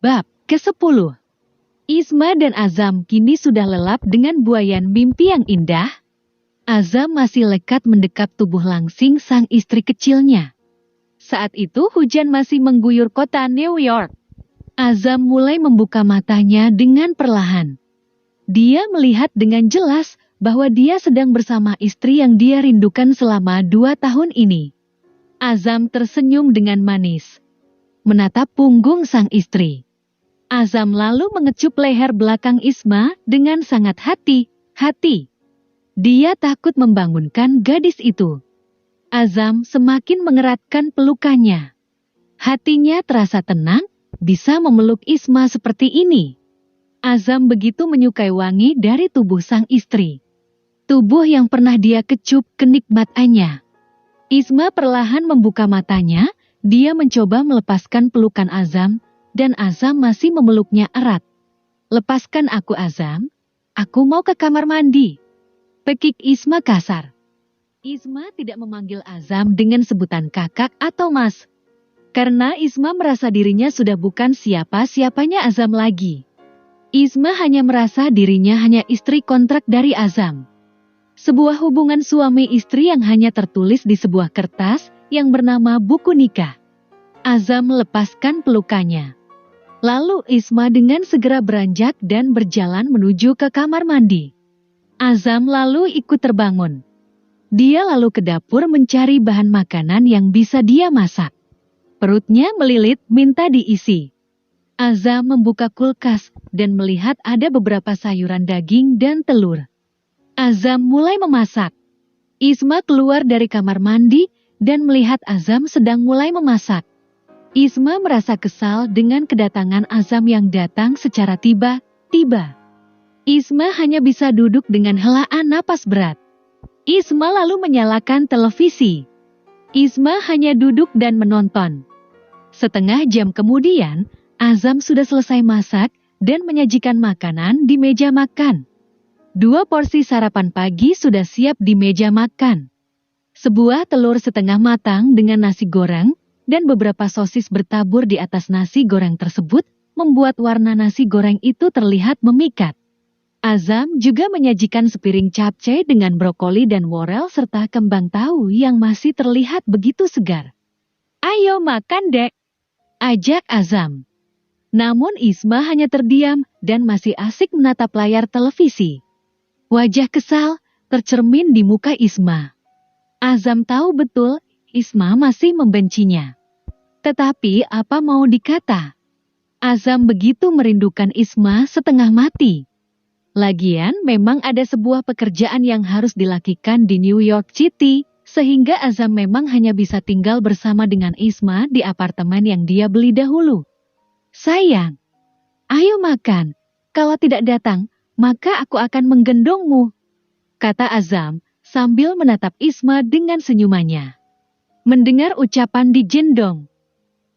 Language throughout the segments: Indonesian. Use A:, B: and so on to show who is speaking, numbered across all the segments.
A: Bab ke-10. Isma dan Azam kini sudah lelap dengan buayan mimpi yang indah. Azam masih lekat mendekap tubuh langsing sang istri kecilnya. Saat itu hujan masih mengguyur kota New York. Azam mulai membuka matanya dengan perlahan. Dia melihat dengan jelas bahwa dia sedang bersama istri yang dia rindukan selama 2 tahun ini. Azam tersenyum dengan manis, menatap punggung sang istri. Azam lalu mengecup leher belakang Isma dengan sangat hati-hati. Dia takut membangunkan gadis itu. Azam semakin mengeratkan pelukannya. Hatinya terasa tenang, bisa memeluk Isma seperti ini. Azam begitu menyukai wangi dari tubuh sang istri. Tubuh yang pernah dia kecup kenikmatannya. Isma perlahan membuka matanya, dia mencoba melepaskan pelukan Azam, dan Azam masih memeluknya erat. "Lepaskan aku, Azam. Aku mau ke kamar mandi," pekik Isma kasar. Isma tidak memanggil Azam dengan sebutan kakak atau mas, karena Isma merasa dirinya sudah bukan siapa-siapanya Azam lagi. Isma hanya merasa dirinya hanya istri kontrak dari Azam. Sebuah hubungan suami istri yang hanya tertulis di sebuah kertas yang bernama buku nikah. Azam melepaskan pelukannya. Lalu Isma dengan segera beranjak dan berjalan menuju ke kamar mandi. Azam lalu ikut terbangun. Dia lalu ke dapur mencari bahan makanan yang bisa dia masak. Perutnya melilit minta diisi. Azam membuka kulkas dan melihat ada beberapa sayuran daging dan telur. Azam mulai memasak. Isma keluar dari kamar mandi dan melihat Azam sedang mulai memasak. Isma merasa kesal dengan kedatangan Azam yang datang secara tiba-tiba. Isma hanya bisa duduk dengan helaan napas berat. Isma lalu menyalakan televisi. Isma hanya duduk dan menonton. Setengah jam kemudian, Azam sudah selesai masak dan menyajikan makanan di meja makan. 2 porsi sarapan pagi sudah siap di meja makan. Sebuah telur setengah matang dengan nasi goreng, dan beberapa sosis bertabur di atas nasi goreng tersebut, membuat warna nasi goreng itu terlihat memikat. Azam juga menyajikan sepiring capcay dengan brokoli dan wortel serta kembang tahu yang masih terlihat begitu segar. "Ayo makan, Dek," ajak Azam. Namun Isma hanya terdiam dan masih asik menatap layar televisi. Wajah kesal tercermin di muka Isma. Azam tahu betul Isma masih membencinya. Tetapi apa mau dikata? Azam begitu merindukan Isma setengah mati. Lagian memang ada sebuah pekerjaan yang harus dilakukan di New York City, sehingga Azam memang hanya bisa tinggal bersama dengan Isma di apartemen yang dia beli dahulu. "Sayang, ayo makan. Kalau tidak datang, maka aku akan menggendongmu," kata Azam sambil menatap Isma dengan senyumannya. Mendengar ucapan digendong,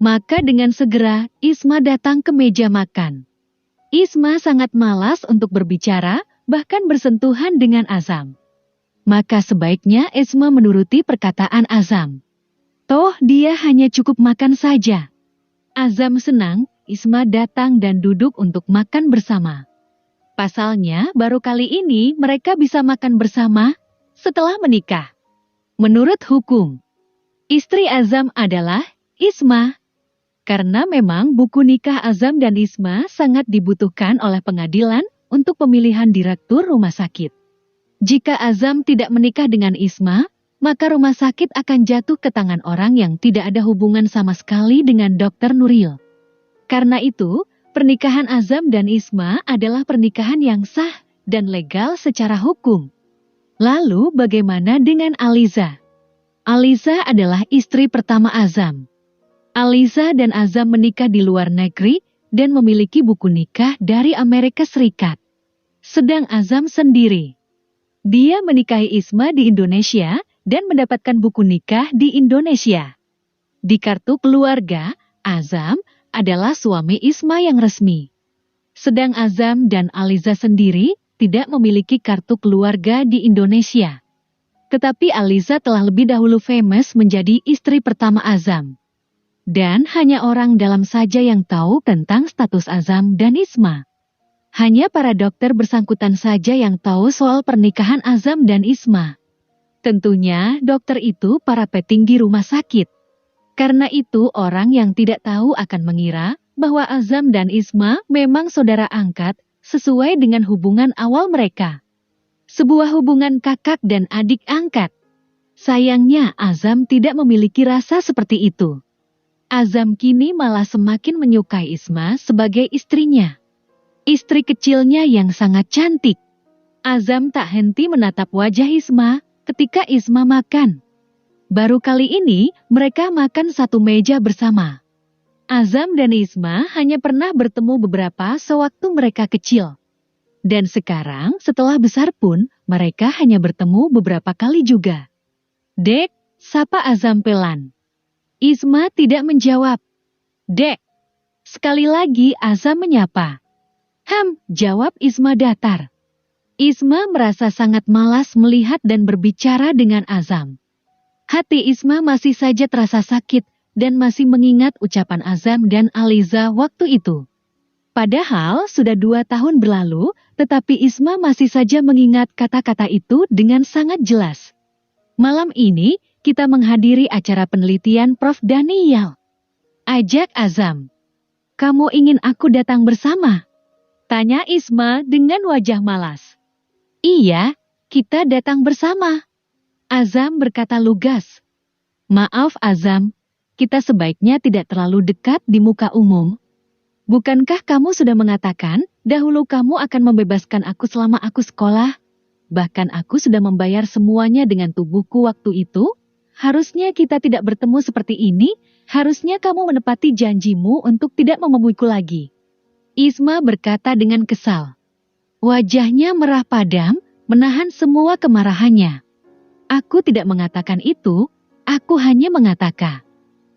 A: maka dengan segera Isma datang ke meja makan. Isma sangat malas untuk berbicara, bahkan bersentuhan dengan Azam. Maka sebaiknya Isma menuruti perkataan Azam. Toh dia hanya cukup makan saja. Azam senang Isma datang dan duduk untuk makan bersama. Pasalnya baru kali ini mereka bisa makan bersama setelah menikah. Menurut hukum, istri Azam adalah Isma. Karena memang buku nikah Azam dan Isma sangat dibutuhkan oleh pengadilan untuk pemilihan direktur rumah sakit. Jika Azam tidak menikah dengan Isma, maka rumah sakit akan jatuh ke tangan orang yang tidak ada hubungan sama sekali dengan Dr. Nuril. Karena itu, pernikahan Azam dan Isma adalah pernikahan yang sah dan legal secara hukum. Lalu bagaimana dengan Aliza? Aliza adalah istri pertama Azam. Aliza dan Azam menikah di luar negeri dan memiliki buku nikah dari Amerika Serikat. Sedang Azam sendiri, dia menikahi Isma di Indonesia dan mendapatkan buku nikah di Indonesia. Di kartu keluarga, Azam adalah suami Isma yang resmi. Sedang Azam dan Aliza sendiri tidak memiliki kartu keluarga di Indonesia. Tetapi Aliza telah lebih dahulu famous menjadi istri pertama Azam. Dan hanya orang dalam saja yang tahu tentang status Azam dan Isma. Hanya para dokter bersangkutan saja yang tahu soal pernikahan Azam dan Isma. Tentunya dokter itu para petinggi rumah sakit. Karena itu orang yang tidak tahu akan mengira bahwa Azam dan Isma memang saudara angkat sesuai dengan hubungan awal mereka. Sebuah hubungan kakak dan adik angkat. Sayangnya Azam tidak memiliki rasa seperti itu. Azam kini malah semakin menyukai Isma sebagai istrinya. Istri kecilnya yang sangat cantik. Azam tak henti menatap wajah Isma ketika Isma makan. Baru kali ini mereka makan satu meja bersama. Azam dan Isma hanya pernah bertemu beberapa sewaktu mereka kecil. Dan sekarang setelah besar pun mereka hanya bertemu beberapa kali juga. "Dek," sapa Azam pelan. Isma tidak menjawab. "Dek." Sekali lagi Azam menyapa. Jawab Isma datar. Isma merasa sangat malas melihat dan berbicara dengan Azam. Hati Isma masih saja terasa sakit dan masih mengingat ucapan Azam dan Aliza waktu itu. Padahal sudah 2 tahun berlalu, tetapi Isma masih saja mengingat kata-kata itu dengan sangat jelas. Malam ini, kita menghadiri acara penelitian Prof. Daniel. Ajak Azam. "Kamu ingin aku datang bersama?" Tanya Isma dengan wajah malas. "Iya, kita datang bersama." Azam berkata lugas. "Maaf Azam, kita sebaiknya tidak terlalu dekat di muka umum. Bukankah kamu sudah mengatakan dahulu kamu akan membebaskan aku selama aku sekolah? Bahkan aku sudah membayar semuanya dengan tubuhku waktu itu. Harusnya kita tidak bertemu seperti ini, harusnya kamu menepati janjimu untuk tidak menemuiku lagi." Isma berkata dengan kesal. Wajahnya merah padam, menahan semua kemarahannya. "Aku tidak mengatakan itu, aku hanya mengatakan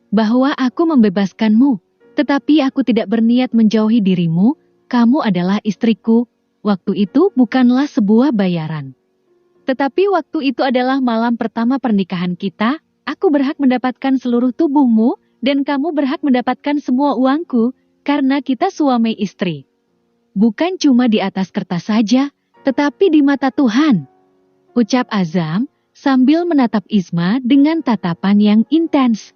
A: bahwa aku membebaskanmu, tetapi aku tidak berniat menjauhi dirimu, kamu adalah istriku, waktu itu bukanlah sebuah bayaran. Tetapi waktu itu adalah malam pertama pernikahan kita, aku berhak mendapatkan seluruh tubuhmu, dan kamu berhak mendapatkan semua uangku, karena kita suami istri. Bukan cuma di atas kertas saja, tetapi di mata Tuhan." Ucap Azam, sambil menatap Isma dengan tatapan yang intens.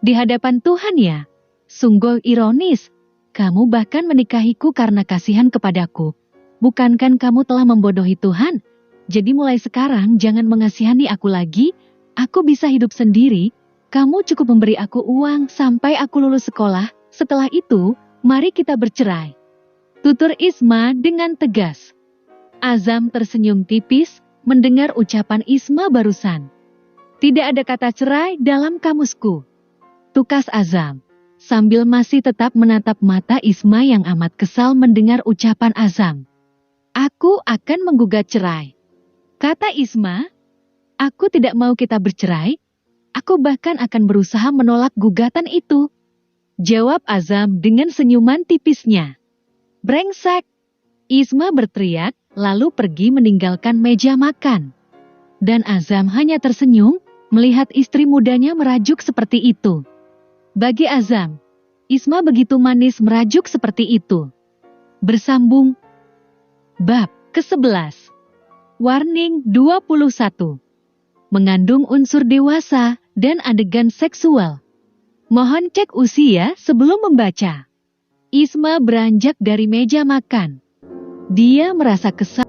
A: "Di hadapan Tuhan ya? Sungguh ironis, kamu bahkan menikahiku karena kasihan kepadaku. Bukankah kamu telah membodohi Tuhan? Jadi mulai sekarang jangan mengasihani aku lagi, aku bisa hidup sendiri, kamu cukup memberi aku uang sampai aku lulus sekolah, setelah itu, mari kita bercerai." Tutur Isma dengan tegas. Azam tersenyum tipis mendengar ucapan Isma barusan. "Tidak ada kata cerai dalam kamusku," tukas Azam, sambil masih tetap menatap mata Isma yang amat kesal mendengar ucapan Azam. "Aku akan menggugat cerai," kata Isma. "Aku tidak mau kita bercerai. Aku bahkan akan berusaha menolak gugatan itu," jawab Azam dengan senyuman tipisnya. "Brengsek!" Isma berteriak, lalu pergi meninggalkan meja makan. Dan Azam hanya tersenyum, melihat istri mudanya merajuk seperti itu. Bagi Azam, Isma begitu manis merajuk seperti itu. Bersambung. Bab ke-11. Warning 21. Mengandung unsur dewasa dan adegan seksual. Mohon cek usia sebelum membaca. Isma beranjak dari meja makan. Dia merasa kesal